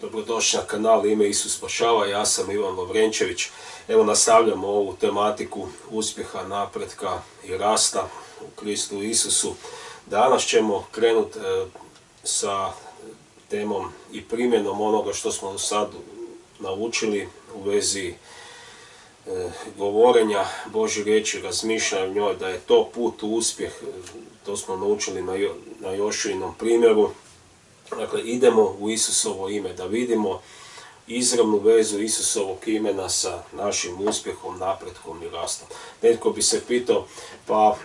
Dobrodošli na kanal Ime Isus spašava, ja sam Ivan Lovrenčević. Evo nastavljamo ovu tematiku uspjeha, napretka i rasta u Kristu Isusu. Danas ćemo krenuti sa temom i primjenom onoga što smo do sad naučili u vezi govorenja Božje riječi, razmišljanja o njoj, da je to put u uspjeh. To smo naučili na Jošuinom primjeru. Dakle, idemo u Isusovo ime, da vidimo izravnu vezu Isusovog imena sa našim uspjehom, napretkom i rastom. Netko bi se pitao, pa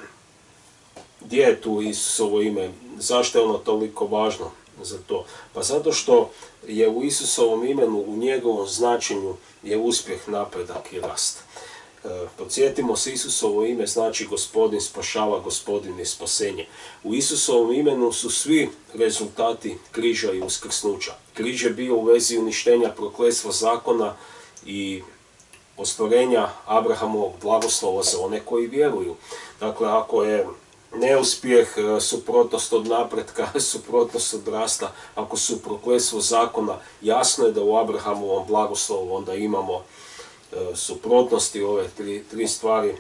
gdje je tu Isusovo ime? Zašto je ono toliko važno za to? Pa zato što je u Isusovom imenu, u njegovom značenju je uspjeh, napredak i rast. Podsjetimo se, Isusovo ime znači Gospodin spašava, Gospodin je spasenje. U Isusovom imenu su svi rezultati križa i uskrsnuća. Križ je bio u vezi uništenja prokletstva zakona i ostvarenja Abrahamovog blagoslova za one koji vjeruju. Dakle, ako je neuspjeh suprotnost od napretka, suprotnost od rasta, ako su prokletstvo zakona, jasno je da u Abrahamovom blagoslovu onda imamo suprotnosti, ove tri stvari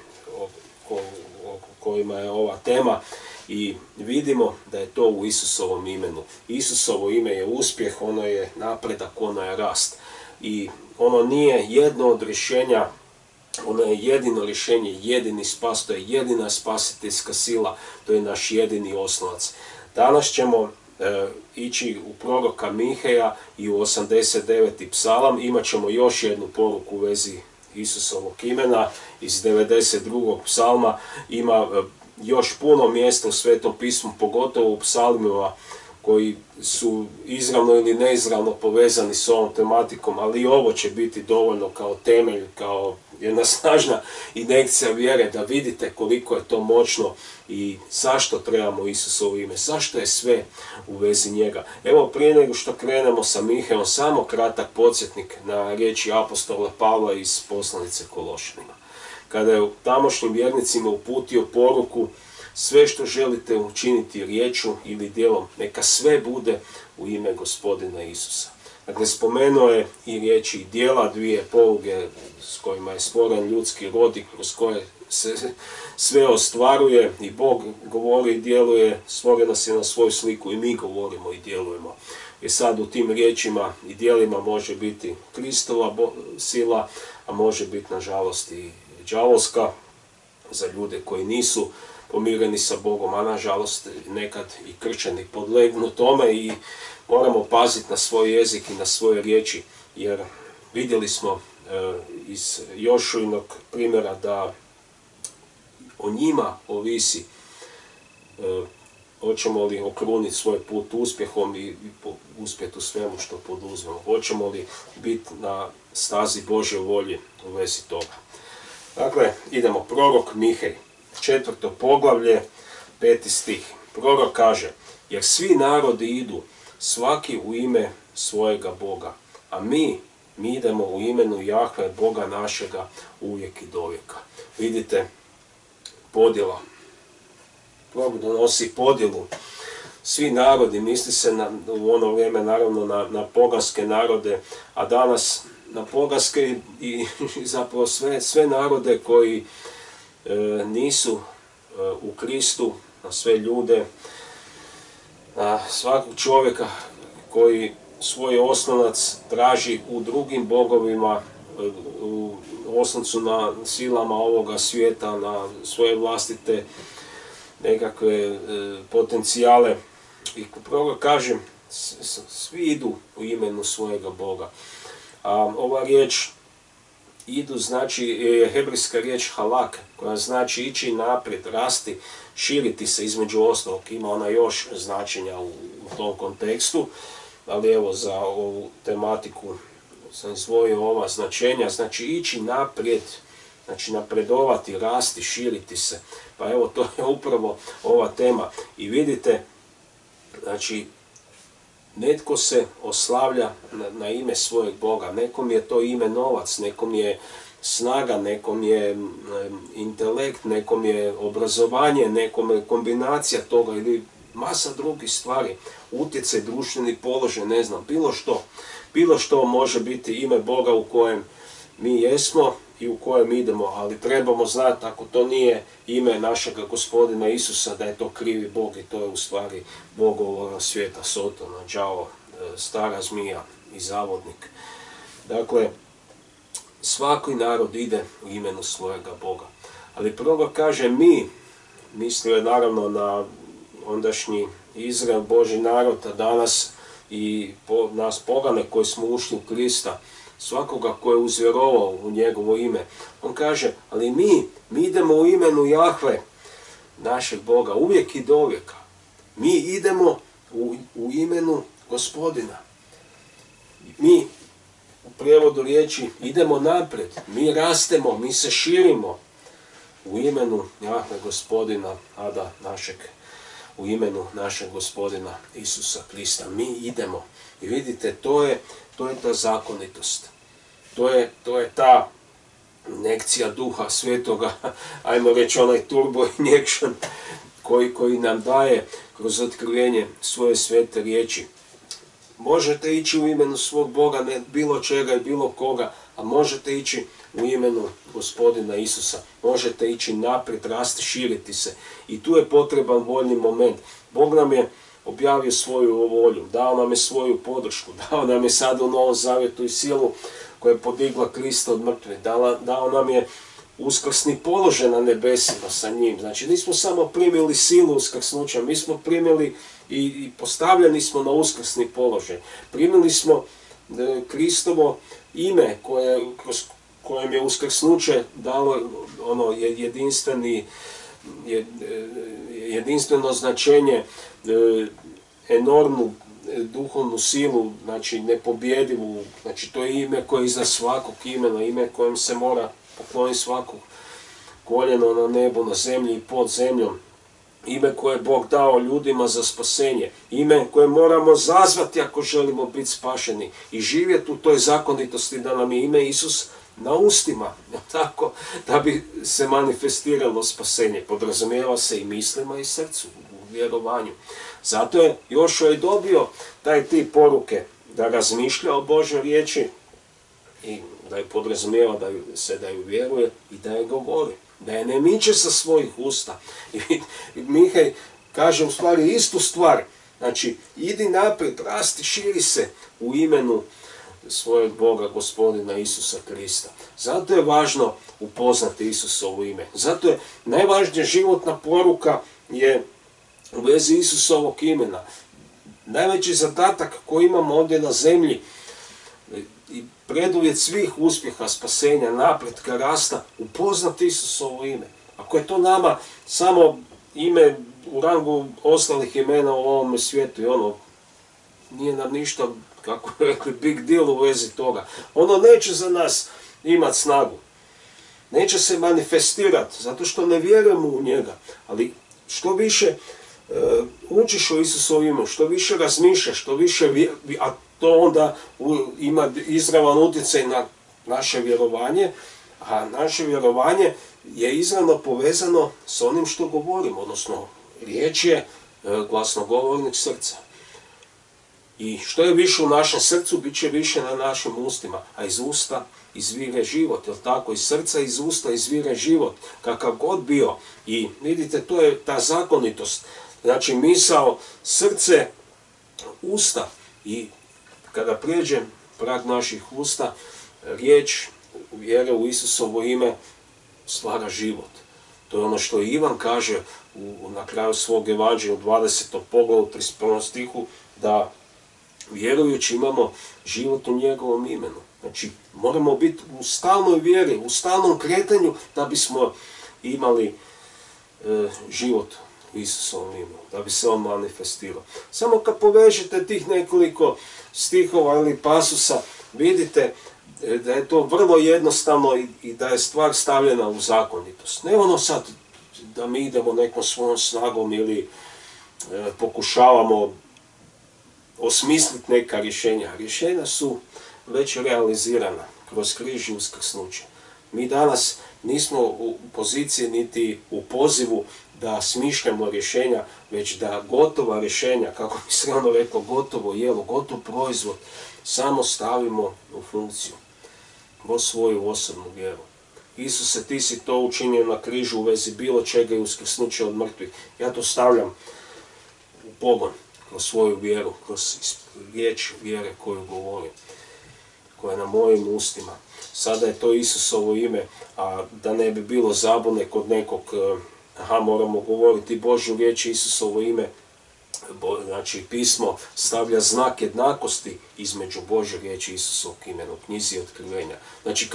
o kojima je ova tema, i vidimo da je to u Isusovom imenu. Isusovo ime je uspjeh, ono je napredak, ono je rast. I ono nije jedno od rješenja, ono je jedino rješenje, jedini spas, to je jedina spasiteljska sila, to je naš jedini oslonac. Danas ćemo ići u proroka Miheja i u 89. psalam. Imat ćemo još jednu poruku u vezi Isusovog imena iz 92. psalma. Ima još puno mjesta u Svetom pismu, pogotovo u psalmima koji su izravno ili neizravno povezani s ovom tematikom, ali i ovo će biti dovoljno kao temelj, kao jedna snažna injekcija vjere, da vidite koliko je to moćno i zašto trebamo Isusovo ime, zašto je sve u vezi njega. Evo, prije nego što krenemo sa Mihejom, samo kratak podsjetnik na riječi apostola Pavla iz poslanice Kološanima. Kada je tamošnjim vjernicima uputio poruku: sve što želite učiniti riječju ili djelom, neka sve bude u ime Gospodina Isusa. Dakle, spomenuo je i riječi i djela, dvije poluge s kojima je stvoren ljudski rod i kroz koje se sve ostvaruje, i Bog govori i djeluje, stvorio nas je na svoju sliku i mi govorimo i djelujemo. I sad u tim riječima i djelima može biti Kristova sila, a može biti nažalost i đavolska za ljude koji nisu pomireni sa Bogom, a nažalost nekad i kršćani podlegnu tome, i moramo paziti na svoj jezik i na svoje riječi, jer vidjeli smo iz Jošuinog primjera da o njima ovisi hoćemo li okruniti svoj put uspjehom i uspjeti u svemu što poduzmemo, hoćemo li biti na stazi Božje volje u vezi toga. Dakle, idemo, prorok Mihej, 4. poglavlje, 5. stih. Prorok kaže: jer svi narodi idu, svaki u ime svojega Boga, a mi idemo u imenu Jahve, Boga našega, uvijek i dovijeka. Vidite, podjela. Prorok donosi podjelu. Svi narodi, misli se u ono vrijeme naravno na poganske narode, a danas na poganske i zapravo sve narode koji nisu u Kristu, na sve ljude, na svakog čovjeka koji svoj osnovac traži u drugim bogovima, u osnovcu na silama ovoga svijeta, na svoje vlastite nekakve potencijale. I prorok kaže, svi idu u imenu svojega Boga. A ova riječ idu znači je hebrejska riječ halak, koja znači ići naprijed, rasti, širiti se, između ostalog. Ima ona još značenja u tom kontekstu, ali evo za ovu tematiku sam izdvojio ova značenja. Znači ići naprijed, znači napredovati, rasti, širiti se. Pa evo, to je upravo ova tema. I vidite, znači netko se oslavlja na ime svojeg Boga. Nekom je to ime novac, nekom je snaga, nekom je intelekt, nekom je obrazovanje, nekom je kombinacija toga, ili masa drugih stvari, utjecaj, društveni položaj, ne znam, bilo što može biti ime Boga u kojem mi jesmo i u kojem idemo, ali trebamo znati, ako to nije ime našega Gospodina Isusa, da je to krivi Bog i to je u stvari Bog ovoga svijeta, Sotona, đavo, stara zmija i zavodnik. Dakle, svaki narod ide u imenu svojega Boga. Ali prorok kaže mi, mislio je naravno na ondašnji Izrael, Božji narod, a danas i nas pogane koji smo ušli u Krista, svakoga ko je uzvjerovao u njegovo ime. On kaže, ali mi idemo u imenu Jahve, našeg Boga, uvijek i do vijeka. Mi idemo u imenu Gospodina. Mi, u prijevodu riječi, idemo naprijed, mi rastemo, mi se širimo u imenu Jahve Gospodina, Ada našeg, u imenu našeg Gospodina Isusa Krista. Mi idemo. I vidite, to je ta zakonitost. To je ta injekcija Duha Svetoga, ajmo reći onaj turbo injection koji nam daje kroz otkrivenje svoje svete riječi. Možete ići u imenu svog Boga, ne bilo čega i bilo koga, a možete ići u imenu Gospodina Isusa. Možete ići naprijed, rasti, širiti se. I tu je potreban voljni moment. Bog nam je objavio svoju volju, dao nam je svoju podršku, dao nam je sad u Novom Zavjetu i silu koja je podigla Krista od mrtvih, dao nam je uskrsni položaj na nebesima sa njim. Znači nismo samo primili silu uskrsnuća, mi smo primili i postavljeni smo na uskrsni položaj. Primili smo Kristovo ime kroz kojem je uskrsnuće dalo ono jedinstveno značenje, enormnu duhovnu silu, znači nepobjedivu, znači to je ime koje je iza svakog imena, ime kojem se mora pokloniti svakog koljeno na nebu, na zemlji i pod zemljom. Ime koje je Bog dao ljudima za spasenje. Ime koje moramo zazvati ako želimo biti spašeni i živjeti u toj zakonitosti da nam je ime Isus na ustima, tako da bi se manifestiralo spasenje. Podrazumijeva se i mislima i srcu, u vjerovanju. Zato je Jošua i dobio taj tip poruke da razmišlja o Božoj riječi i da je podrazumijeva da ju vjeruje i da je govori. Da je ne miče sa svojih usta. I Mihaj kaže u stvari istu stvar. Znači, idi naprijed, rasti, širi se u imenu svojeg Boga, Gospodina Isusa Krista. Zato je važno upoznati Isusovo ime. Zato je najvažnija životna poruka je u vezi Isusovog imena. Najveći zadatak koji imamo ovdje na zemlji i preduvjet svih uspjeha, spasenja, napretka, rasta, upoznati Isusovo ime. Ako je to nama samo ime u rangu ostalih imena u ovome svijetu i nije nam ništa, kako bi rekli, big deal u vezi toga. Ono neće za nas imati snagu. Neće se manifestirati, zato što ne vjerujemo u njega. Ali što više učiš o Isusovom imenu, što više razmišljaš, što više a to onda ima izravan utjecaj na naše vjerovanje, a naše vjerovanje je izravno povezano s onim što govorimo, odnosno riječ je glasnogovornik srca. I što je više u našem srcu, bit će više na našim ustima, a iz usta izvire život, jel tako? Iz srca, iz usta izvire život, kakav god bio. I vidite, to je ta zakonitost. Znači, misao, srce, usta. I kada prijeđe prag naših usta, riječ vjere u Isusovo ime stvara život. To je ono što Ivan kaže na kraju svog evanđelja u 20. poglavlju 31. stihu, da vjerujući imamo život u njegovom imenu. Znači, moramo biti u stalnoj vjeri, u stalnom kretanju da bismo imali život u Isusovom imenu, da bi se on manifestirao. Samo kad povežete tih nekoliko stihova ili pasusa, vidite da je to vrlo jednostavno i da je stvar stavljena u zakonitost. Ne ono sad da mi idemo nekom svojom snagom ili pokušavamo osmisliti neka rješenja. Rješenja su već realizirana kroz križ i uskrsnuće. Mi danas nismo u poziciji niti u pozivu da smišljamo rješenja, već da gotova rješenja, kako bi se ono reklo, gotovo jelo, gotov proizvod, samo stavimo u funkciju kroz svoju osobnu vjeru. Isuse, ti si to učinio na križu u vezi bilo čega i uskrsnuće od mrtvih. Ja to stavljam u pogon kroz svoju vjeru, kroz riječ vjere koju govorim, koja je na mojim ustima. Sada je to Isusovo ime, a da ne bi bilo zabune kod nekog, moramo govoriti Božju riječ, Isusovo ime, znači pismo stavlja znak jednakosti između Božje riječi i Isusovog imena u knjizi Otkrivenja. Znači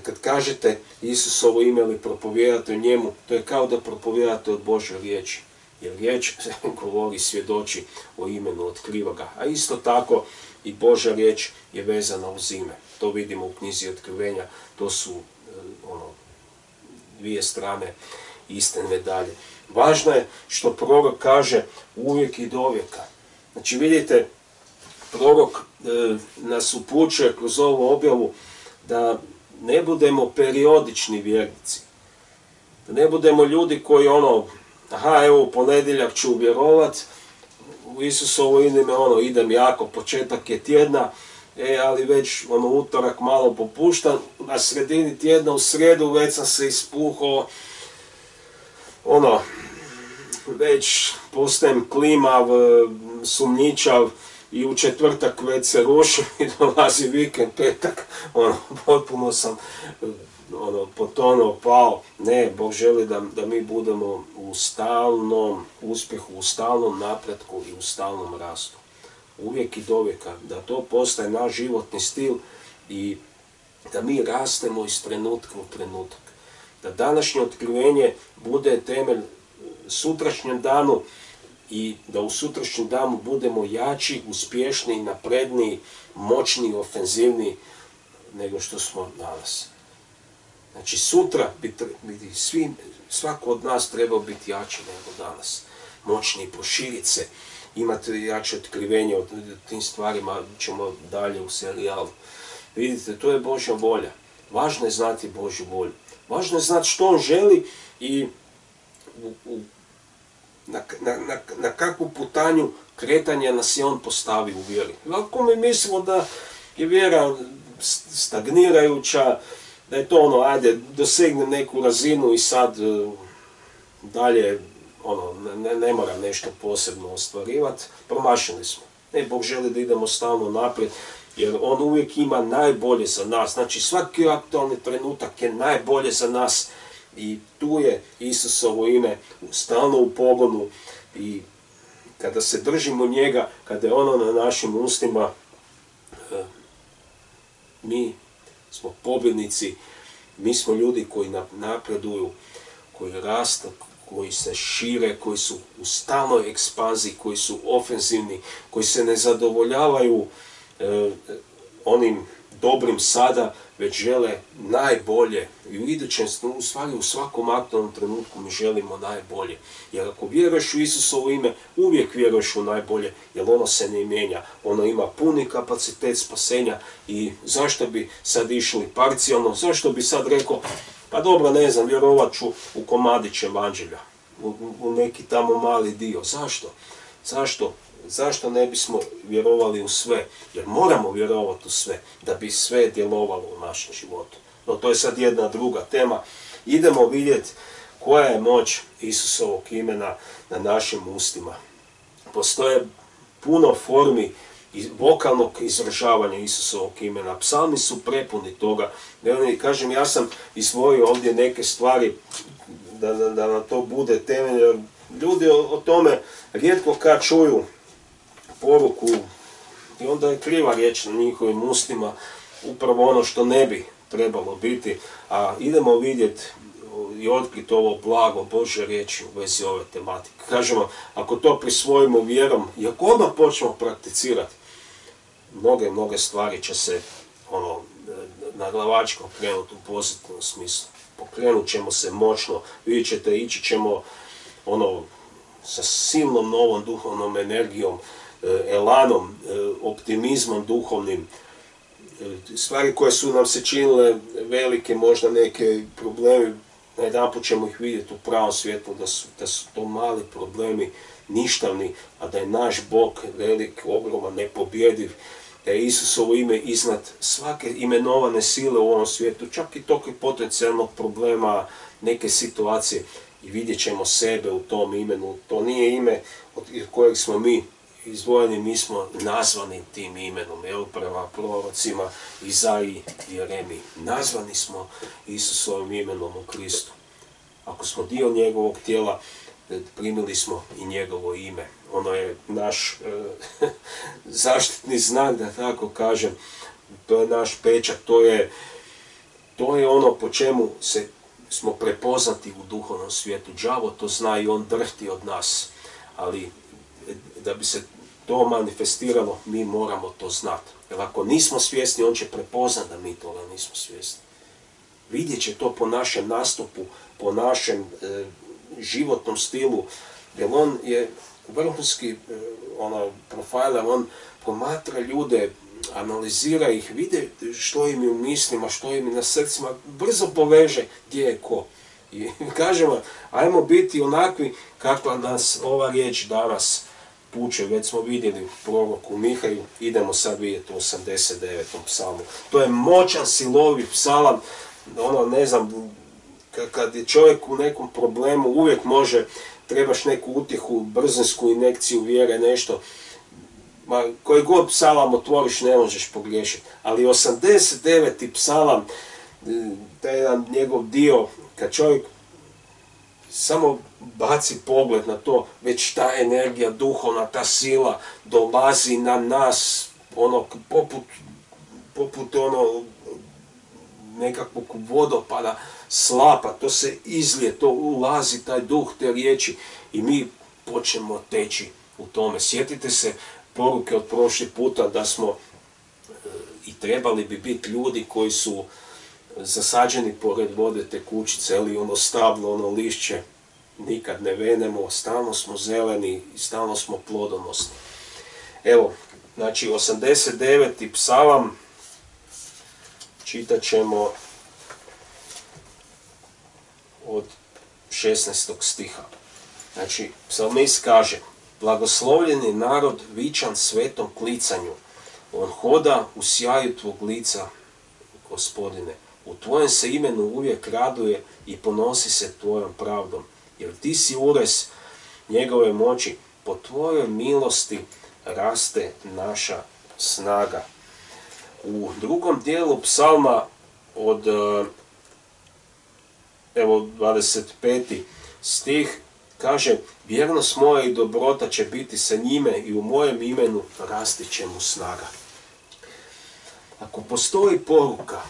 kad kažete Isusovo ime ili propovijedate o njemu, to je kao da propovijedate od Božje riječi. Jer riječ govori, svjedoči o imenu, otkriva ga. A isto tako i Božja riječ je vezana uz ime. To vidimo u knjizi Otkrivenja. To su dvije strane iste medalje. Važno je što prorok kaže uvijek i dovijeka. Znači vidite, prorok nas upućuje kroz ovu objavu da ne budemo periodični vjernici. Da ne budemo ljudi koji evo u ponedjeljak ću vjerovat, u Isusovo ime idem jako, početak je tjedna, ali već utorak malo popuštam, na sredini tjedna u srijedu već sam se ispuhao, već postajem klimav, sumnjičav i u četvrtak već se rušim i dolazi vikend, petak, potpuno sam potonuo, pao. Ne, Bog želi da mi budemo u stalnom uspjehu, u stalnom napretku i u stalnom rastu. Uvijek i dovijeka, da to postaje naš životni stil i da mi rastemo iz trenutka u trenutak. Da današnje otkrivenje bude temelj sutrašnjem danu i da u sutrašnjem danu budemo jači, uspješniji, napredniji, moćniji, ofenzivniji nego što smo danas. Znači sutra bi svako od nas trebao biti jači nego danas. Moćniji, proširiti se, imati jače otkrivenje o tim stvarima, ćemo dalje u serijalu. Vidite, to je Božja volja. Važno je znati Božju volju. Važno je znati što on želi i na kakvu putanju kretanja nas je on postavi u vjeri. Ako mi mislimo da je vjera stagnirajuća, da je to dosegnem neku razinu i sad dalje ne moram nešto posebno ostvarivati, promašili smo. Bog želi da idemo stalno naprijed, jer on uvijek ima najbolje za nas. Znači svaki aktualni trenutak je najbolje za nas i tu je Isusovo ime stalno u pogonu i kada se držimo njega, kada je ono na našim ustima, mi smo pobjednici, mi smo ljudi koji napreduju, koji rastu, koji se šire, koji su u stalnoj ekspanziji, koji su ofenzivni, koji se ne zadovoljavaju onim dobrim sada, već žele najbolje. I u idućem, u stvari u svakom aktualnom trenutku mi želimo najbolje. Jer ako vjeruješ u Isusovo ime, uvijek vjeruješ u najbolje, jer ono se ne mijenja. Ono ima puni kapacitet spasenja i zašto bi sad išli parcijalno, zašto bi sad rekao, pa dobro, ne znam, vjerovat ću u komadić evanđelja, u neki tamo mali dio. Zašto? Zašto ne bismo vjerovali u sve? Jer moramo vjerovati u sve, da bi sve djelovalo u našem životu. No to je sad jedna druga tema. Idemo vidjeti koja je moć Isusovog imena na našim ustima. Postoje puno formi vokalnog izražavanja Isusovog imena. Psalmi su prepuni toga. Kažem, ja sam izdvojio ovdje neke stvari da na to bude temelj. Jer ljudi o tome rijetko kad čuju poruku i onda je kriva riječ na njihovim ustima, upravo ono što ne bi trebalo biti. A idemo vidjeti i otkriti ovo blago Božje riječi u vezi ove tematike. Kažemo, ako to prisvojimo vjerom i ako odmah počnemo prakticirati, mnoge stvari će se na glavačku okrenuti u pozitivnom smislu. Pokrenut ćemo se moćno, vidjet ćete, ići ćemo sa silnom novom duhovnom energijom, elanom, optimizmom duhovnim. Stvari koje su nam se činile velike, možda neke problemi, najedanput ćemo ih vidjeti u pravom svjetlu, da su to mali problemi, ništavni, a da je naš Bog velik, ogroman, nepobjediv, da je Isusovo ime iznad svake imenovane sile u ovom svijetu, čak i tog potencijalnog problema, neke situacije, i vidjet ćemo sebe u tom imenu. To nije ime od kojeg smo mi izdvojeni, mi smo nazvani tim imenom, prema prorocima Izaiji i Jeremiji. Nazvani smo Isusovim imenom u Kristu. Ako smo dio njegovog tijela, primili smo i njegovo ime. Ono je naš zaštitni znak, da tako kažem. To je naš pečat, to je ono po čemu smo prepoznati u duhovnom svijetu. Đavo to zna i on drhti od nas. Ali da bi se to manifestiralo, mi moramo to znati. Jer ako nismo svjesni, on će prepoznati da mi toga nismo svjesni. Vidjet će to po našem nastupu, po našem životnom stilu, jer on je vrhunski profiler, on promatra ljude, analizira ih, vide što im je u mislima, što im je na srcima, brzo poveže gdje je ko. I kažemo, ajmo biti onakvi kakva nas ova riječ danas puče, već smo vidjeli u proroku Mihaju, idemo sad vidjeti u 89. psalmu. To je moćan, silovit psalam, ne znam, kad je čovjek u nekom problemu, uvijek trebaš neku utjehu, brzinsku injekciju vjere, nešto. Koji god psalam otvoriš, ne možeš pogriješiti. Ali 89. psalam, taj jedan njegov dio, kad čovjek samo baci pogled na to, već ta energija duhovna, ta sila dolazi na nas, poput nekakvog vodopada, slapa, to se izlije, to ulazi, taj duh te riječi i mi počnemo teći u tome. Sjetite se poruke od prošli puta da smo i trebali bi biti ljudi koji su zasađeni pored vode tekućice, ili stablo, lišće, nikad ne venemo, stalno smo zeleni i stalno smo plodonosni. Evo, znači 89. psalam, čitat ćemo od 16. stiha. Znači, psalmist kaže: blagoslovljen je narod vičan svetom klicanju. On hoda u sjaju tvog lica, Gospodine. U tvojem se imenu uvijek raduje i ponosi se tvojom pravdom. Jer ti si urez njegove moći, po tvojoj milosti raste naša snaga. U drugom dijelu psalma od 25. stih kaže: vjernost moja i dobrota će biti sa njime i u mojem imenu rasti će mu snaga. Ako postoji poruka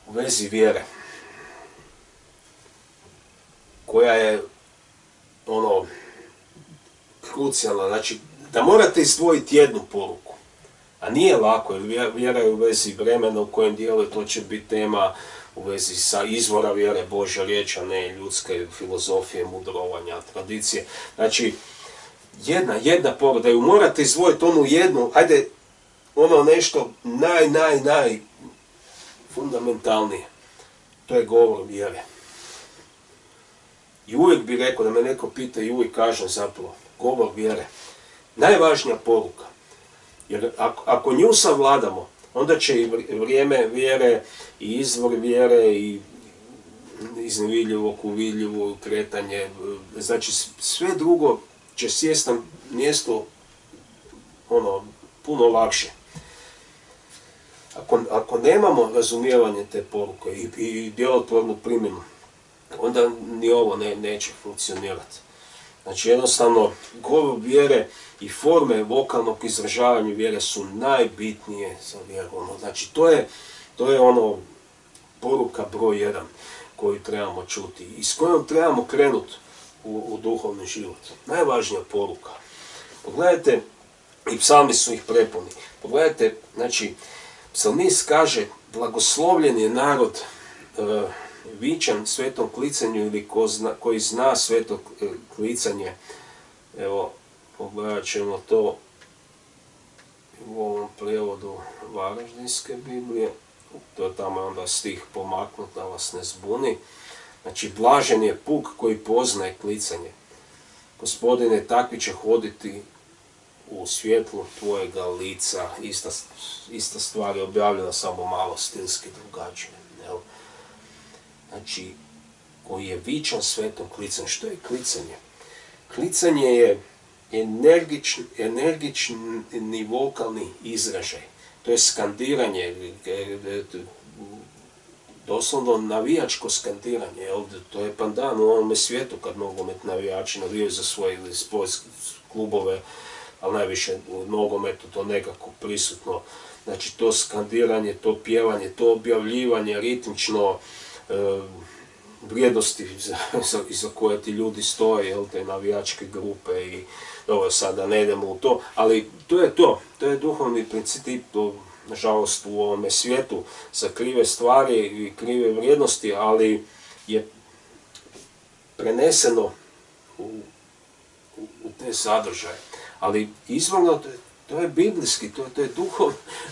u vezi vjere, koja je krucijalna, znači da morate izdvojiti jednu poruku, a nije lako, jer vjera je u vezi vremena u kojem dijelu, to će biti tema u vezi sa izvora vjere, Božja riječ, a ne ljudske filozofije, mudrovanja, tradicije. Znači, jedna poruka, da ju morate izdvojiti onu jednu, ajde, nešto naj fundamentalnije. To je govor vjere. I uvijek bi rekao, da me neko pita i uvijek kažem zapravo, govor vjere. Najvažnija poruka. Jer ako nju savladamo, onda će i vrijeme vjere i izvor vjere i iz nevidljivog u vidljivo kretanje, znači sve drugo će sjesti na mjesto puno lakše. Ako nemamo razumijevanje te poruke i djelotvornu primjenu, onda ni ovo neće funkcionirati. Znači jednostavno, govor vjere i forme vokalnog izražavanja vjere su najbitnije za vjeru. Znači to je poruka broj 1 koju trebamo čuti i s kojom trebamo krenuti u duhovni život. Najvažnija poruka. Pogledajte, i psalmi su ih prepuni. Pogledajte, znači, psalmist kaže: blagoslovljen je narod vičan svetom klicanju, ili koji zna sveto klicanje. Evo, pogledat ćemo to u ovom prijevodu Varaždinske Biblije, to je tamo onda stih pomaknut da vas ne zbuni. Znači, blažen je puk koji poznaje klicanje. Gospodine, takvi će hoditi u svjetlu tvojega lica. Ista stvar je objavljena, samo malo stilski drugačije. Znači, koji je vičan svetom klicanju. Što je klicanje? Klicanje je energični vokalni izražaj. To je skandiranje, doslovno navijačko skandiranje. To je pandan u ovome svijetu kad nogomet navijači navijaju za svoje klubove, ali najviše u nogometu to nekako prisutno. Znači, to skandiranje, to pjevanje, to objavljivanje ritmično, vrijednosti iza koje ti ljudi stoje, te navijačke grupe i dobro, sada ne idemo u to, ali to je duhovni princip, nažalost u ovome svijetu, za krive stvari i krive vrijednosti, ali je preneseno u te sadržaje. Ali izvorno to je biblijski, to je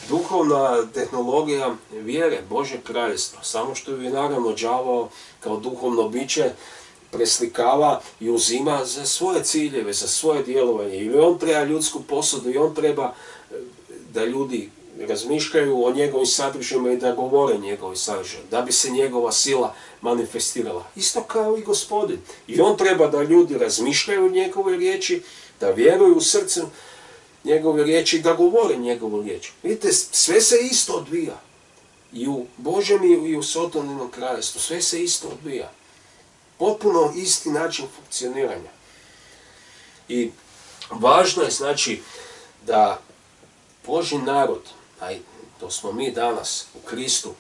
duhovna tehnologija vjere, Božje kraljevstvo. Samo što je naravno đavao kao duhovno biće preslikava i uzima za svoje ciljeve, za svoje djelovanje. Ili on treba ljudsku posudu i on treba da ljudi razmišljaju o njegovim sadržajima i da govore njegovim sadržajima, da bi se njegova sila manifestirala. Isto kao i Gospodin. I on treba da ljudi razmišljaju o njegove riječi, da vjeruju u srcu njegove riječi i da govore njegovu riječ. Vidite, sve se isto odvija. I u Božjem i u Sotoninom kraljevstvu. Sve se isto odvija. Potpuno isti način funkcioniranja. I važno je znači da Božji narod, a to smo mi danas u Kristu,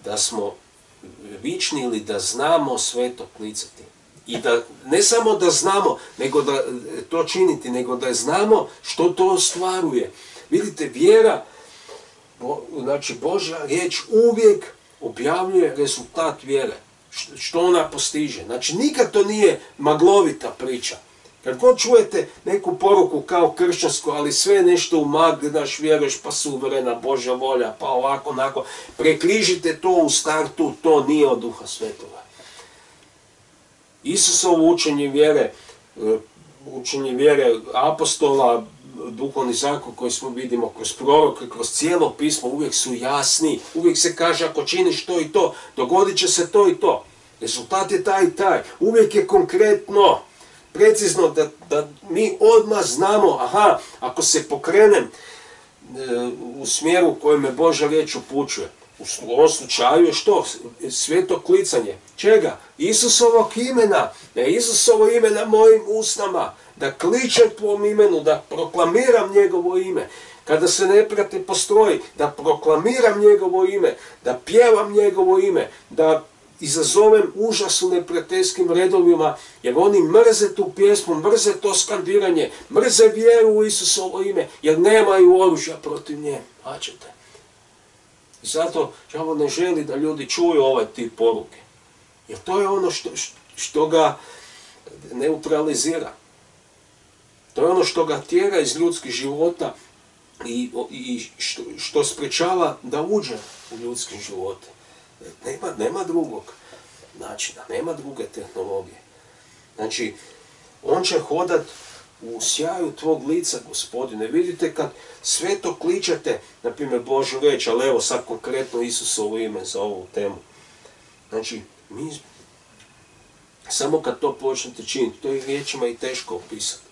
da smo vični ili da znamo sveto klicati. I da ne samo da znamo, nego da to činiti, nego da znamo što to ostvaruje. Vidite, vjera, znači Božja riječ uvijek objavljuje rezultat vjere. Što ona postiže. Znači nikad to nije maglovita priča. Kad god čujete neku poruku kao kršćansku, ali sve nešto u magli, daš vjeruješ, pa suverena Božja volja, pa ovako, onako, prekrižite to u startu, to nije od Duha Svetoga. Isusovo učenje vjere apostola, duhovni zakon koji smo vidimo kroz proroke, kroz cijelo pismo, uvijek su jasni. Uvijek se kaže ako činiš to i to, dogodit će se to i to. Rezultat je taj i taj. Uvijek je konkretno, precizno da mi odmah znamo, aha, ako se pokrenem u smjeru u kojem me Božja riječ upućuje. U ovom slučaju je što? Sveto klicanje. Čega? Isusovog imena. Ne Isusovo ime na mojim usnama. Da kličem tvom imenu, da proklamiram njegovo ime. Kada se neprijatelj postroji, da proklamiram njegovo ime, da pjevam njegovo ime, da izazovem užas u neprijateljskim redovima, jer oni mrze tu pjesmu, mrze to skandiranje, mrze vjeru u Isusovo ime, jer nemaju oružja protiv nje. Pačete. I zato đavo ne želi da ljudi čuju ovaj tip poruke. Jer to je ono što ga neutralizira. To je ono što ga tjera iz ljudskih života i što sprečava da uđe u ljudski život. Nema drugog načina, nema druge tehnologije. Znači, on će hodat u sjaju tvog lica, Gospodine. Vidite kad sve to kličete, na primjer Božju riječ, ali evo sad konkretno Isusovo ime za ovu temu. Znači, mi samo kad to počnete činiti, to je riječima i teško opisati.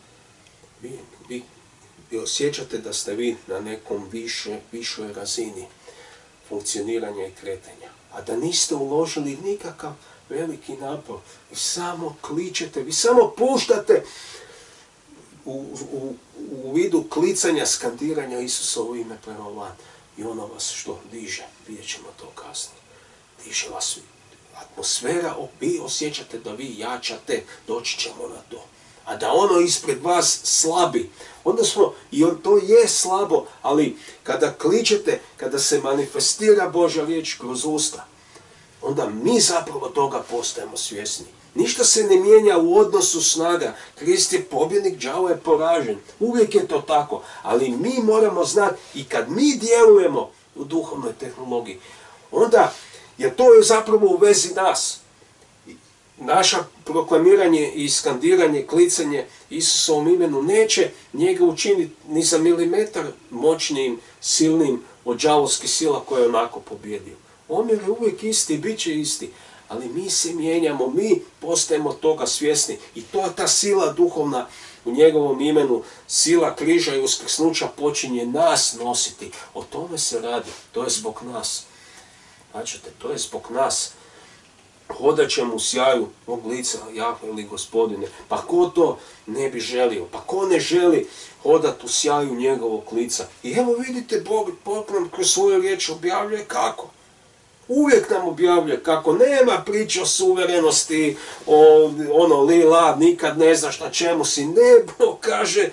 Vi osjećate da ste vi na nekom višoj razini funkcioniranja i kretanja. A da niste uložili nikakav veliki napor. Vi samo kličete, vi samo puštate u vidu klicanja, skandiranja Isusovo ime prema van. I ono vas što diže, vidjet ćemo to kasnije. Diže vas atmosfera, vi osjećate da vi jačate, doći ćemo na to. A da ono ispred vas slabi. Onda smo, i to je slabo, ali kada kličete, kada se manifestira Božja riječ kroz usta, onda mi zapravo toga postajemo svjesni. Ništa se ne mijenja u odnosu snaga. Krist je pobjednik, đavo je poražen. Uvijek je to tako. Ali mi moramo znati i kad mi djelujemo u duhovnoj tehnologiji, onda je to zapravo u vezi nas. Naša proklamiranje i skandiranje, klicanje Isusovom imenu neće njega učiniti ni za milimetar moćnijim, silnim od đavolskih sila koje je onako pobjedio. Omjer je uvijek isti i bit će isti, ali mi se mijenjamo, mi postajemo toga svjesni i to je ta sila duhovna u njegovom imenu, sila križa i uskrsnuća počinje nas nositi. O tome se radi, to je zbog nas. Znači, to je zbog nas. Hodat ćemo u sjaju mog lica, Jahve ili Gospodine. Pa ko to ne bi želio? Pa ko ne želi hodati u sjaju njegovog lica? I evo vidite, Bog nam kroz svoju riječ objavljuje kako. Uvijek nam objavljuje kako. Nema priče o suverenosti, o lila, nikad ne znaš na čemu si. Ne, Bog kaže,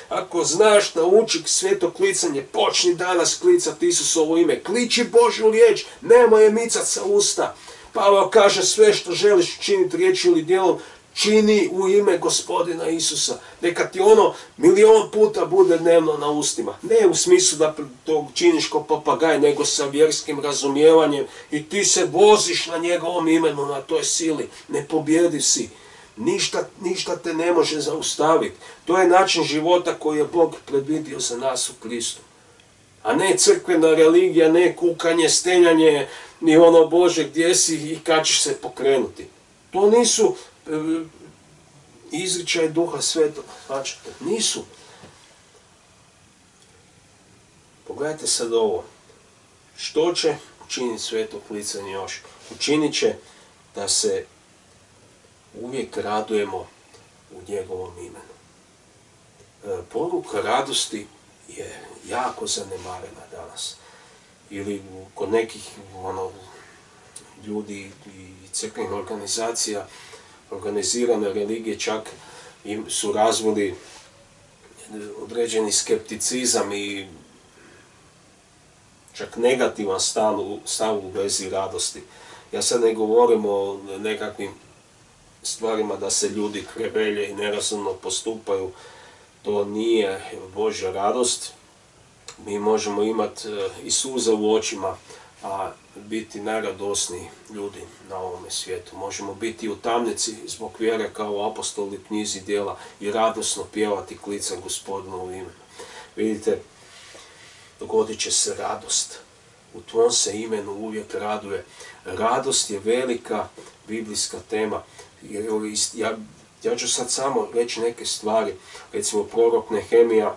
ako znaš nauči sveto klicanje, počni danas klicati Isusovo ime. Kliči Božju riječ, nemoj je micat sa usta. Pavao kaže, sve što želiš činiti riječi ili djelom, čini u ime Gospodina Isusa. Neka ti ono 1.000.000 puta bude dnevno na ustima. Ne u smislu da to činiš ko papagaj, nego sa vjerskim razumijevanjem i ti se voziš na njegovom imenu, na toj sili. Nepobjediv si. Ništa te ne može zaustaviti. To je način života koji je Bog predvidio za nas u Kristu. A ne crkvena religija, ne kukanje, stenjanje, ni ono Bože gdje si i kad ćeš se pokrenuti. To nisu izričaj Duha Svetog. Znači, nisu. Pogledajte sad ovo. Što će učiniti sveto klicanje još? Učinit će da se uvijek radujemo u njegovom imenu. Poruka radosti je jako zanemarena danas. Ili kod nekih ljudi i crkvenih organizacija, organizirane religije čak im su razvili određeni skepticizam i čak negativan stav u vezi radosti. Ja sad ne govorim o nekakvim stvarima da se ljudi krevelje i nerazumno postupaju. To nije Božja radost. Mi možemo imati i suze u očima, a biti najradosniji ljudi na ovome svijetu. Možemo biti u tamnici zbog vjere kao apostoli knjizi djela i radosno pjevati klica Gospodinovu imenu. Vidite, dogodit će se radost. U tvom se imenu uvijek raduje. Radost je velika biblijska tema. Ja ću sad samo reći neke stvari. Recimo, prorok Nehemija,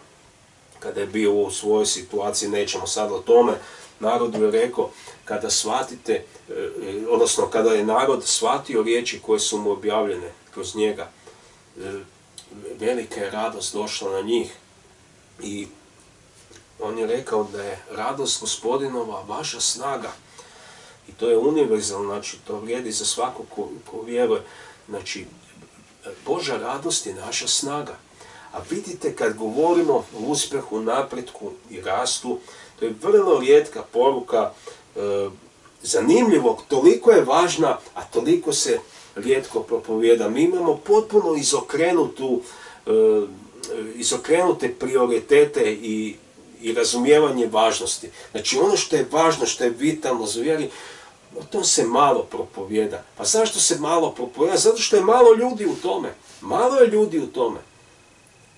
kada je bio u svojoj situaciji, nećemo sad o tome, narodu je rekao, kada shvatite, odnosno kada je narod shvatio riječi koje su mu objavljene kroz njega, velika je radost došla na njih. I on je rekao da je radost Gospodinova vaša snaga. I to je univerzalno, znači to vrijedi za svakog ko vjeruje. Znači, Božja radost je naša snaga. A vidite, kad govorimo o uspjehu, napretku i rastu, to je vrlo rijetka poruka, zanimljivog, toliko je važna, a toliko se rijetko propovijeda. Mi imamo potpuno izokrenute prioritete i razumijevanje važnosti. Znači, ono što je važno, što je vitalno za vjeri, o tom se malo propovijeda. Pa zašto se malo propovijeda? Zato što je malo ljudi u tome. Malo je ljudi u tome.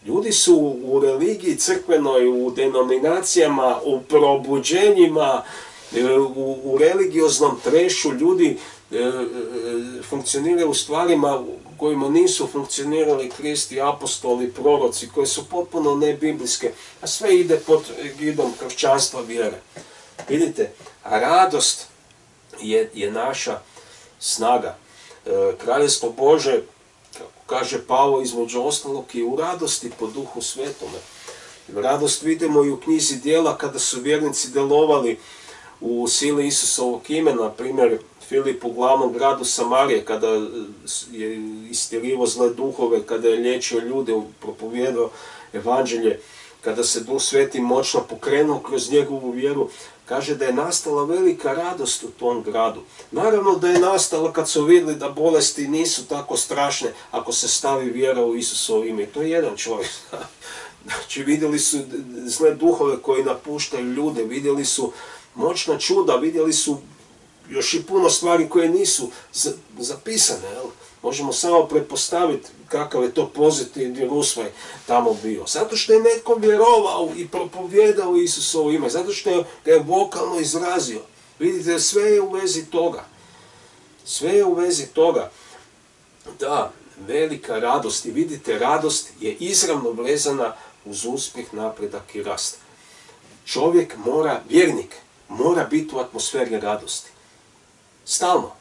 Ljudi su u religiji crkvenoj, u denominacijama, u probuđenjima, u religioznom trešu. Ljudi funkcioniraju u stvarima u kojima nisu funkcionirali Kristi, apostoli, proroci, koji su potpuno nebiblijske, a sve ide pod egidom kršćanstva vjere. Vidite, radost je naša snaga. Kraljevstvo Bože, kako kaže Pavao, između ostalog, i u radosti po Duhu Svetome. Radost vidimo i u knjizi djela kada su vjernici djelovali u sili Isusovog imena, na primjer Filip u glavnom gradu Samarije, kada je istjerivo zle duhove, kada je liječio ljude, propovijedao evanđelje, kada se Duh Sveti moćno pokrenuo kroz njegovu vjeru, kaže da je nastala velika radost u tom gradu. Naravno da je nastala kad su vidjeli da bolesti nisu tako strašne ako se stavi vjera u Isusovo ime. To je jedan čovjek. Znači, vidjeli su zle duhove koji napuštaju ljude, vidjeli su moćna čuda, vidjeli su još i puno stvari koje nisu zapisane. Možemo samo pretpostaviti kakav je to pozitivni usvoj tamo bio. Zato što je netko vjerovao i propovijedao Isusovo ime. Zato što ga je vokalno izrazio. Vidite, sve je u vezi toga. Sve je u vezi toga. Da, velika radost. I vidite, radost je izravno vezana uz uspjeh, napredak i rast. Čovjek mora, vjernik, mora biti u atmosferi radosti. Stalno.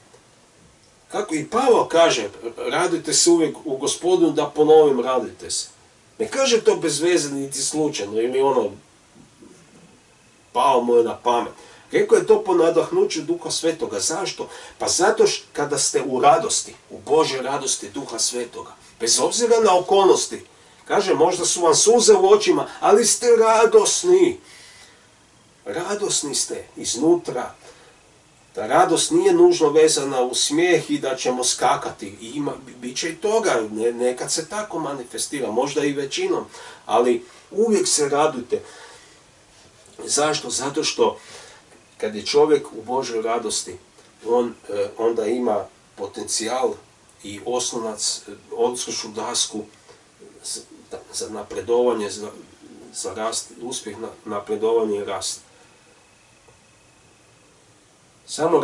Kako i Pavao kaže, radujte se uvijek u Gospodinu, da ponovim, radujte se. Ne kaže to bez veze niti slučajno ili pao mu je na pamet. Rekao je to po nadahnuću Duha Svetoga. Zašto? Pa zato što kada ste u radosti, u Božoj radosti Duha Svetoga, bez obzira na okolnosti, kaže, možda su vam suze u očima, ali ste radosni. Radosni ste iznutra. Ta radost nije nužno vezana u smijeh i da ćemo skakati. Bit će i toga, nekad se tako manifestira, možda i većinom, ali uvijek se radujte. Zašto? Zato što kad je čovjek u Božoj radosti, on onda ima potencijal i oslonac, odskočnu dasku za napredovanje, za rast, uspjeh, napredovanje i rast. Samo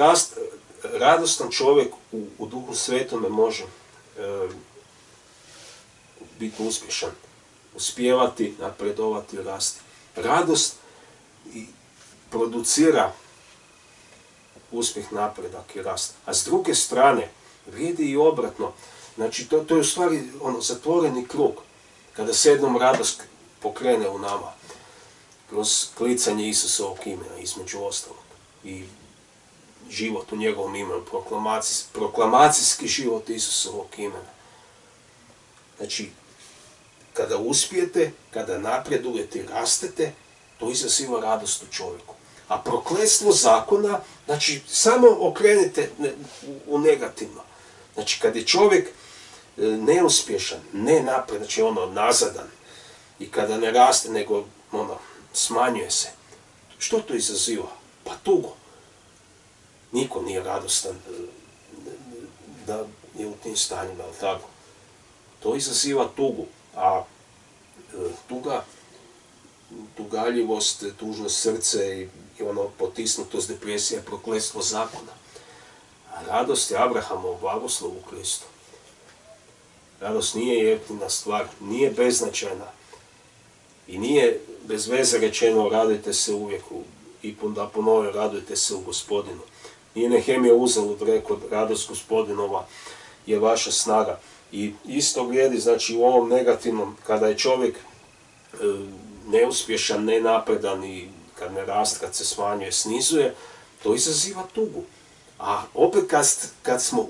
radostan čovjek u Duhu Svetome može biti uspješan, uspijevati, napredovati i rasti. Radost producira uspjeh, napredak i rast. A s druge strane, vrijedi i obratno. Znači, to je u stvari zatvoreni krug. Kada se jednom radost pokrene u nama, kroz klicanje Isusovog imena, između ostalog, i život u njegovom imenu, proklamacijski život Isusovog imena. Znači, kada uspijete, kada napredujete i rastete, to izaziva radost u čovjeku. A prokletstvo zakona, znači, samo okrenite u negativno. Znači, kad je čovjek neuspješan, ne napred, znači nazadan, i kada ne raste, nego smanjuje se, što to izaziva? Pa tugu. Niko nije radostan da je u tim stanjima, ali tako. To izaziva tugu, a tugaljivost, tužno srce i potisnutost, depresija, prokletstvo zakona. A radost je Abrahamov blagoslov u Kristu. Radost nije jeftina stvar, nije beznačajna i nije bez veze rečeno radujte se uvijek i da ponovno radujte se u Gospodinu. Nije Nehemija uzalud rekao, radost Gospodinova je vaša snaga. I isto vrijedi, znači, u ovom negativnom, kada je čovjek neuspješan, nenapredan i kad ne raste, kad se smanjuje, snizuje, to izaziva tugu. A opet kad smo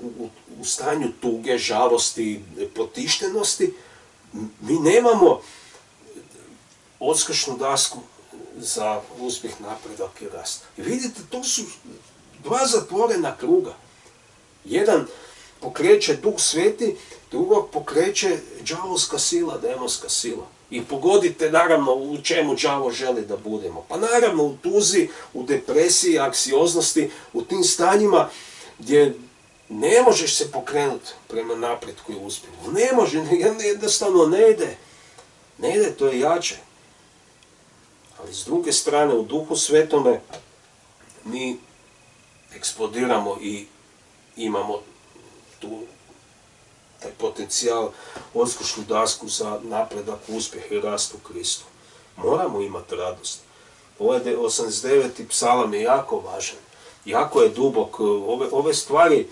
u stanju tuge, žalosti, potištenosti, mi nemamo odskočnu dasku za uspjeh, napredak i rast. I vidite, to su dva zatvorena kruga. Jedan pokreće Duh Sveti, drugog pokreće đavolska sila, demonska sila. I pogodite naravno u čemu đavo želi da budemo. Pa naravno u tuzi, u depresiji, anksioznosti, u tim stanjima gdje ne možeš se pokrenuti prema napretku i uspjehu. Ne može, jednostavno ne ide. Ne ide, to je jače. Ali s druge strane, u Duhu Svetome mi eksplodiramo i imamo taj potencijal, odskočnu dasku za napredak, uspjeh i rast u Kristu. Moramo imati radost. Ovaj 89. psalam je jako važan, jako je dubok. Ove stvari,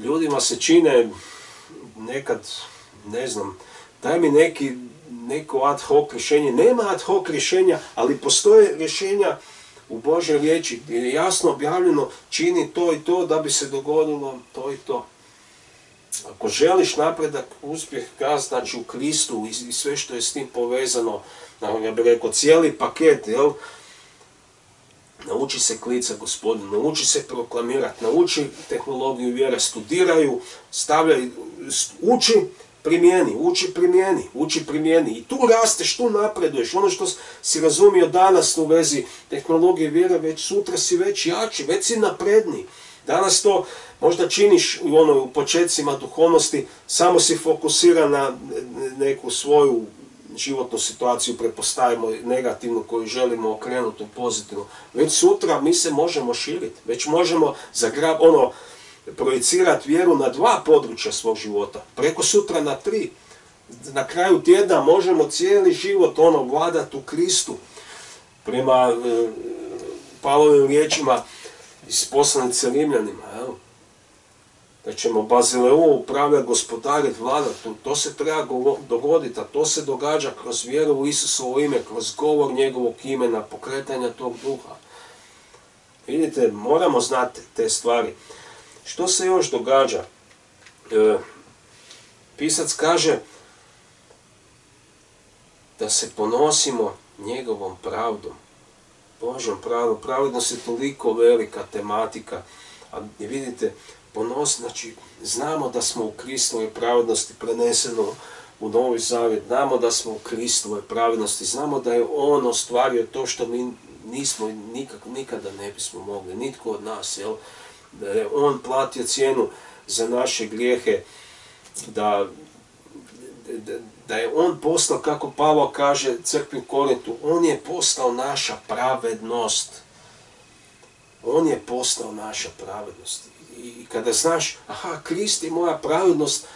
ljudima se čine nekad, ne znam, daj mi neko ad hoc rješenje. Nema ad hoc rješenja, ali postoje rješenja u Božoj riječi gdje je jasno objavljeno čini to i to da bi se dogodilo to i to. Ako želiš napredak, uspjeh, rast, znači u Kristu i sve što je s tim povezano, ja bih rekao cijeli paket, jel? Nauči se klica Gospodinu, nauči se proklamirati, nauči tehnologiju vjere, studiraju, stavljaju, uči uči primijeni. I tu rasteš, tu napreduješ. Ono što si razumio danas u vezi tehnologije vjere, već sutra si već jači, već si napredniji. Danas to možda činiš u početcima duhovnosti, samo si fokusiran na neku svoju životnu situaciju, pretpostavimo negativnu koju želimo okrenuti u pozitivnu. Već sutra mi se možemo širiti, već možemo projicirati vjeru na 2 područja svog života, preko sutra na 3. Na kraju tjedna možemo cijeli život vladati u Kristu. Prema Pavlovim riječima iz poslanice Rimljanima, da ćemo Bazileu upravljati, gospodariti, vladati. To se treba dogoditi, a to se događa kroz vjeru u Isusovo ime, kroz govor njegovog imena, pokretanja tog duha. Vidite, moramo znati te stvari. Što se još događa? Pisac kaže da se ponosimo njegovom pravdom. Božjom pravdom. Pravednost je toliko velika tematika. A vidite, znači, znamo da smo u Kristovoj pravednosti preneseno u Novi Zavjet. Znamo da smo u Kristovoj pravednosti. Znamo da je On ostvario to što mi nismo nikada ne bismo mogli. Nitko od nas, jel? Da je On platio cijenu za naše grijehe, da je On postao, kako Pavao kaže crkvi Korintu, On je postao naša pravednost. On je postao naša pravednost. I kada znaš, Krist je moja pravednost,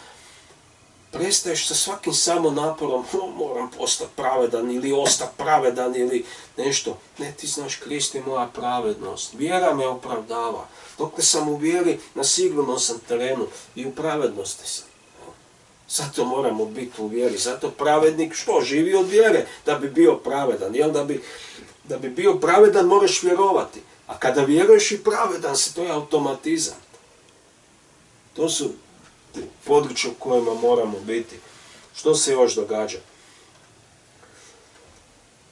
prestaješ sa svakim samo naporom, moram postati pravedan ili ostati pravedan ili nešto. Ne, ti znaš, Krist je moja pravednost. Vjera me opravdava. Dokle sam u vjeri, na sigurnosnom terenu i u pravednosti sam. Zato moramo biti u vjeri. Zato pravednik živi od vjere da bi bio pravedan. Jel, da bi bio pravedan moraš vjerovati. A kada vjeruješ i pravedan si, to je automatizam. To su područja u kojima moramo biti. Što se još događa?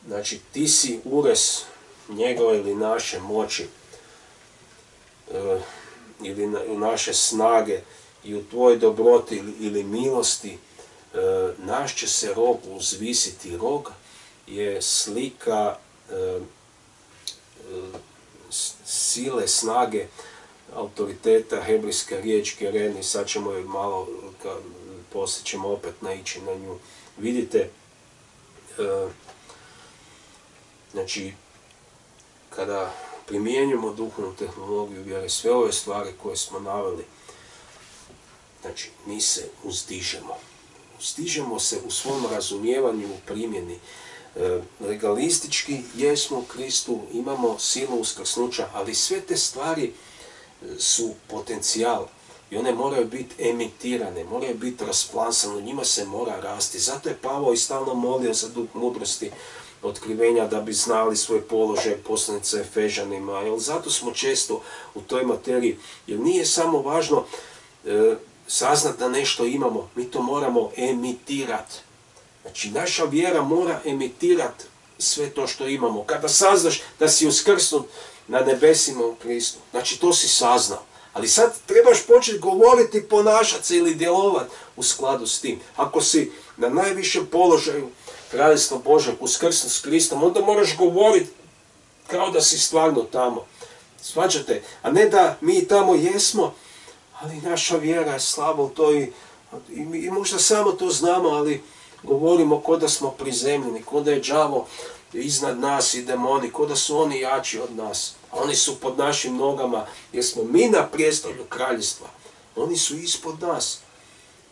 Znači, ti si urez njegove ili naše moći, ili naše snage, i u tvojoj dobroti ili milosti naš će se rog uzvisiti. Rog je slika sile, snage, autoriteta, hebrejska riječ kereni. Sad ćemo je malo, poslije ćemo opet naići na nju. Vidite, znači, kada primjenjujemo duhovnu tehnologiju vjere, sve ove stvari koje smo naveli, znači, mi se uzdižemo. Uzdižemo se u svom razumijevanju, u primjeni. Legalistički jesmo u Kristu, imamo silu uskrsnuća, ali sve te stvari su potencijal i one moraju biti emitirane, moraju biti rasplansane, u njima se mora rasti. Zato je Pavao i stalno molio za duh mudrosti, otkrivenja, da bi znali svoj položaj, poslanica Efežanima. Jer zato smo često u toj materiji, jer nije samo važno saznat da nešto imamo, mi to moramo emitirati. Znači, naša vjera mora emitirati sve to što imamo. Kada saznaš da si uskrsnut na nebesima u Kristu, znači to si saznao. Ali sad trebaš početi govoriti, ponašati se ili djelovati u skladu s tim. Ako si na najvišem položaju Kraljevstva Božeg uskrsnut s Kristom, onda moraš govoriti kao da si stvarno tamo. Shvaćate? A ne da mi tamo jesmo, ali naša vjera je slaba u to i možda samo to znamo, ali govorimo ko da smo prizemljeni, ko da je đavo iznad nas i demoni, ko da su oni jači od nas. A oni su pod našim nogama, jer smo mi na prijestolju kraljevstva. Oni su ispod nas.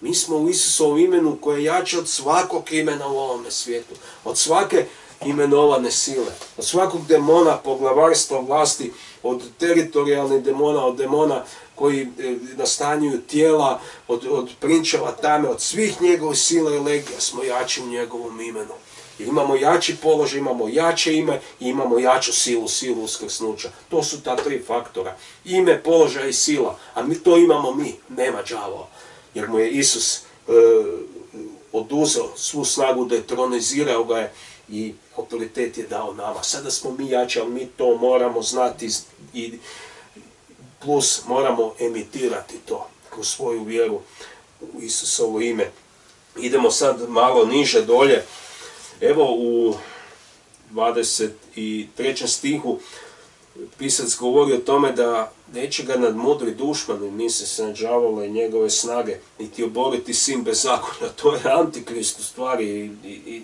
Mi smo u Isusovom imenu koje je jače od svakog imena u ovome svijetu. Od svake imenovane sile. Od svakog demona, poglavarstva, vlasti, od teritorijalnih demona, od demona koji nastanjuju tijela, od prinčeva tame, od svih njegovih sila i legija smo jači u njegovom imenu. Jer imamo jači položaj, imamo jače ime i imamo jaču silu uskrsnuća. To su ta 3 faktora. Ime, položaj i sila. A to imamo mi, nema đavola. Jer mu je Isus oduzeo svu snagu, detronizirao ga je i autoritet je dao nama. Sada smo mi jači, ali mi to moramo znati i plus moramo emitirati to kroz svoju vjeru u Isusovo ime. Idemo sad malo niže dolje. Evo u 23. stihu pisac govori o tome da neće ga nadmudri dušman, misli se na đavola i njegove snage, niti oboriti sin bezakonja. To je antikrist u stvari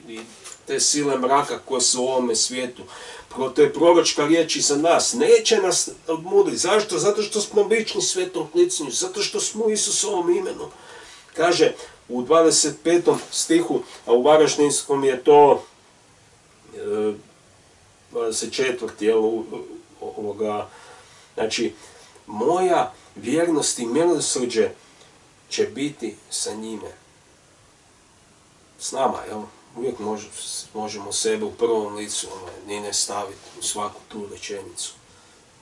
i te sile mraka koje su u ovome svijetu. To je proročka riječ i za nas. Neće nas odmudriti. Zašto? Zato što smo bični svetom klicanju, zato što smo u Isusovom imenu. Kaže u 25. stihu, a u Varaždinskom je to 24. ovoga, znači, moja vjernost i milosrđe će biti sa njime. S nama, jel? Uvijek možemo sebe u prvom licu ni ne staviti u svaku tu rečenicu.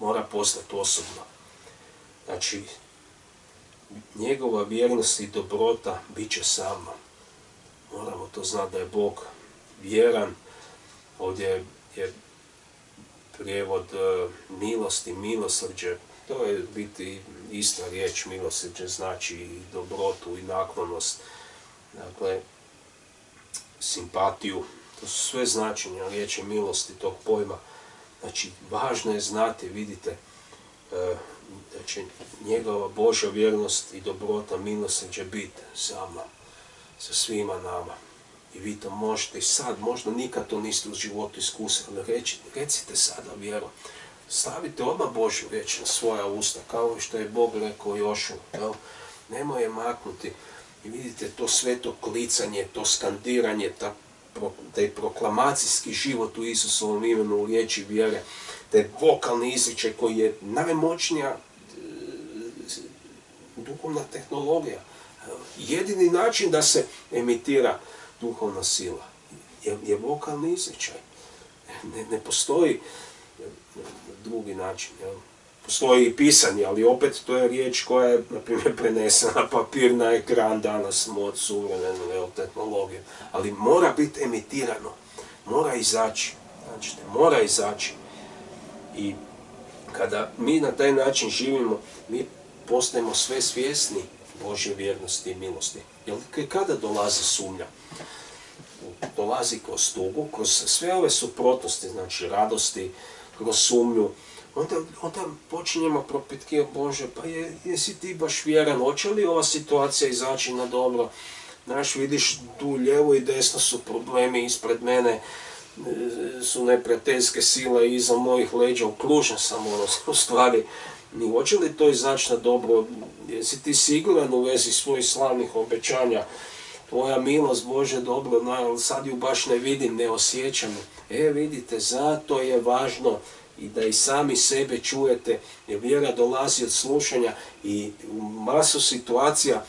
Mora postati osobno. Znači, njegova vjernost i dobrota bit će sa mnom. Moramo to znati da je Bog vjeran. Ovdje je prijevod milosti, milosrđe. To je biti ista riječ, milosrđe znači i dobrotu i naklonost. Dakle, simpatiju. To su sve značenja riječi milosti tog pojma. Znači, važno je znati, vidite, da će njegova Božja vjernost i dobrota, milosrđe biti sa mnom, sa svima nama. I vi to možete i sad, možda nikad to niste u životu iskusili, ali recite sada vjerom. Stavite odmah Božju riječ na svoja usta, kao što je Bog rekao Jošu. Nemoj je maknuti. I vidite to sveto klicanje, to skandiranje, taj proklamacijski život u Isusovom imenu, u riječi vjere, taj vokalni izričaj koji je najmoćnija duhovna tehnologija. Jedini način da se emitira duhovna sila je vokalni izričaj. Ne postoji drugi način. Postoji i pisanje, ali opet to je riječ koja je, na primjer, prenesena na papir, na ekran, danas od suvremene tehnologije. Ali mora biti emitirano, mora izaći. Znači, mora izaći. I kada mi na taj način živimo, mi postajemo sve svjesni Božje vjernosti i milosti. Jer kada dolazi sumnja? Dolazi kroz tugu, kroz sve ove suprotnosti, znači radosti, kroz sumnju. Onda počinjemo propitkivati, Bože, pa jesi ti baš vjeran, hoće li ova situacija izaći na dobro? Znaš, vidiš, tu lijevo i desno su problemi, ispred mene su neprijateljske sile, iza mojih leđa, okružen sam u stvari. Hoće li to izaći na dobro? Jesi ti siguran u vezi svojih slavnih obećanja? Tvoja milost, Bože, dobro, ali sad ju baš ne vidim, ne osjećam. Vidite, zato je važno i da i sami sebe čujete, jer vjera dolazi od slušanja i u masu situacija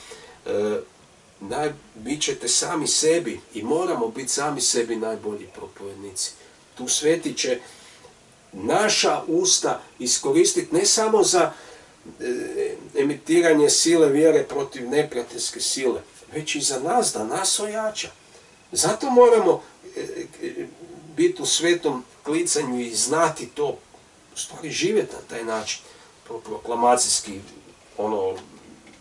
bit ćete sami sebi i moramo biti sami sebi najbolji propovednici. Tu Sveti će naša usta iskoristiti ne samo za emitiranje sile vjere protiv neprijateljske sile, već i za nas, da nas ojača. Zato moramo biti u svetom klicanju i znati to, u stvari živjeti na taj način, proklamacijski,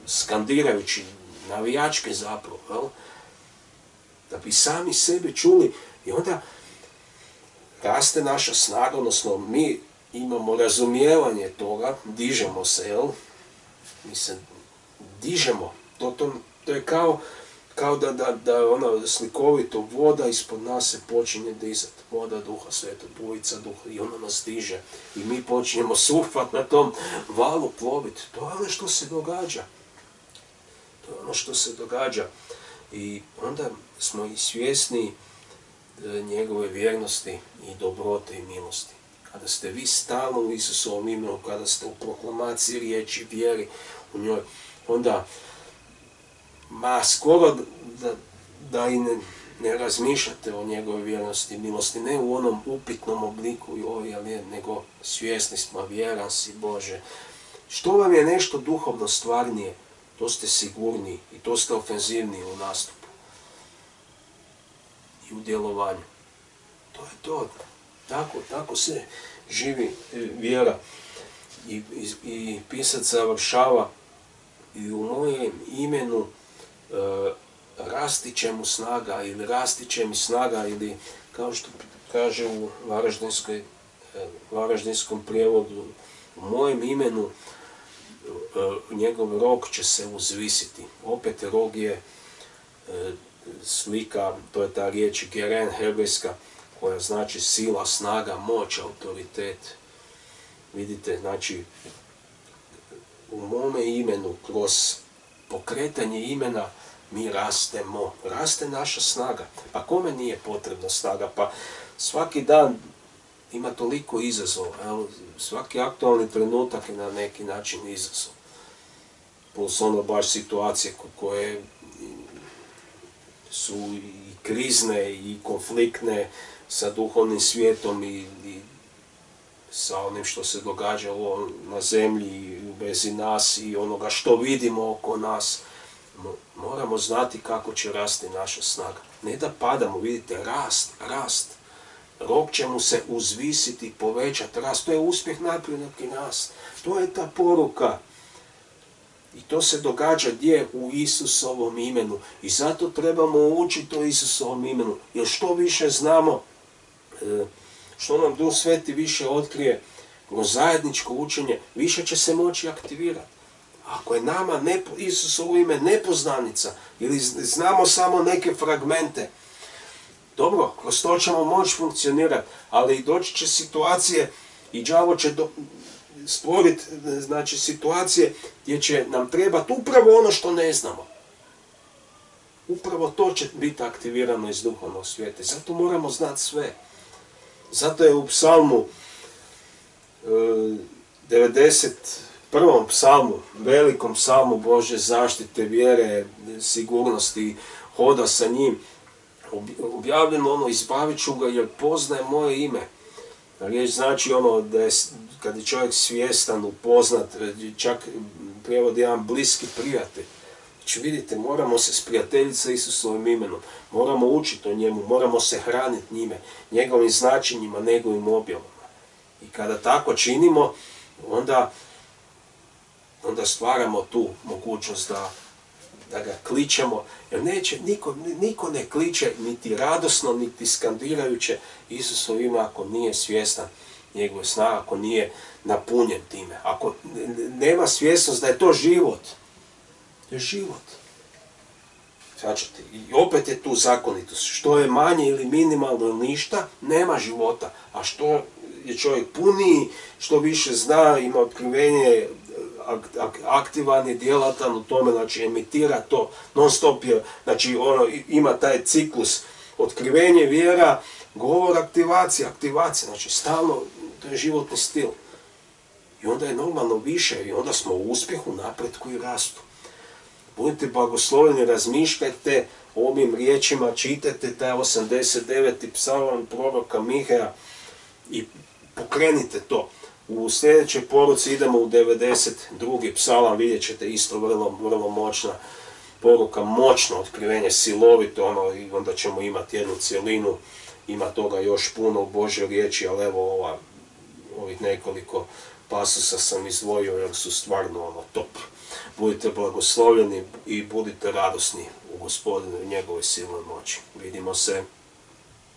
skandirajući, navijačke zapravo, da bi sami sebe čuli i onda raste naša snaga, odnosno mi imamo razumijevanje toga, dižemo se, mi se dižemo, to je kao da ona slikovito voda ispod nas se počinje dizati. Voda Duha Svetog, bujica Duha i ona nas diže. I mi počinjemo surfat na tom valu, ploviti. To je ono što se događa. To je ono što se događa. I onda smo i svjesni njegove vjernosti i dobrote i milosti. Kada ste vi stalno u Isusovom imenu, kada ste u proklamaciji riječi, vjeri u njoj, onda skoro da i ne razmišljate o njegove vjernosti i milosti, ne u onom upitnom obliku, nego svjesni smo, vjeran si Bože. Što vam je nešto duhovno stvarnije, to ste sigurniji i to ste ofenzivniji u nastupu i u djelovanju. To je to. Tako se živi vjera. I pisac završava i u mojem imenu rasti će mu snaga ili rasti će mi snaga ili kao što kaže u varaždinskom prijevodu, u mojem imenu njegov rog će se uzvisiti. Opet rog je slika, to je ta riječ geren hebrejska, koja znači sila, snaga, moć, autoritet. Vidite, znači, u mome imenu, kroz pokretanje imena, mi rastemo. Raste naša snaga. Pa kome nije potrebna snaga? Pa svaki dan ima toliko izazova. Evo, svaki aktualni trenutak je na neki način izazov. Plus ono baš situacije koje su i krizne i konfliktne sa duhovnim svijetom i sa onim što se događa na zemlji i u vezi nas i onoga što vidimo oko nas. Moramo znati kako će rasti naša snaga. Ne da padamo, vidite, rast. Rog će mu se uzvisiti, povećati rast. To je uspjeh najprije neki rast. To je ta poruka. I to se događa gdje? U Isusovom imenu. I zato trebamo učiti o Isusovom imenu. Jer što više znamo, što nam Duh Sveti više otkrije kroz zajedničko učenje, više će se moći aktivirati. Ako je nama Isusovo ime nepoznanica ili znamo samo neke fragmente, dobro, kroz to ćemo moći funkcionirati, ali doći će situacije i đavo će stvoriti situacije gdje će nam trebati upravo ono što ne znamo. Upravo to će biti aktivirano iz duhovnog svijeta. Zato moramo znati sve. Zato je u psalmu 91. psalmu, velikom psalmu Božje zaštite, vjere, sigurnosti, hoda sa njim, objavljeno ono, izbavit ću ga jer poznaje moje ime. Riječ znači ono da je, kad je čovjek svjestan, upoznat, čak prijevod jedan bliski prijatelj. Znači vidite, moramo se sprijateljiti sa Isusovim imenom, moramo učiti o njemu, moramo se hraniti njime, njegovim značenjima, njegovim objavama. I kada tako činimo, onda stvaramo tu mogućnost da ga kličemo, jer niko ne kliče niti radosno, niti skandirajuće Isusov ime ako nije svjestan njegove snage, ako nije napunjen time, ako nema svjesnost da je to život. To je život. Svačate, i opet je tu zakonitost. Što je manje ili minimalno ili ništa, nema života. A što je čovjek puniji, što više zna, ima otkrivenje, aktivan je, djelatan u tome, znači emitira to, non stop je, znači ima taj ciklus otkrivenje, vjera, govor, aktivacija, znači stalno, to je životni stil. I onda je normalno više i onda smo u uspjehu, napretku i rastu. Budite blagosloveni, razmišljajte o ovim riječima, čitajte taj 89. psalam proroka Miheja i pokrenite to. U sljedećoj poruci idemo u 92. psalam, vidjet ćete isto vrlo moćna poruka, moćno otkrivenje, silovito, i onda ćemo imati jednu cjelinu, ima toga još puno u Božjoj riječi, ali evo ovih nekoliko pasusa sam izdvojio jer su stvarno top. Budite blagoslovljeni i budite radosni u Gospodinu i njegovoj silnoj moći. Vidimo se.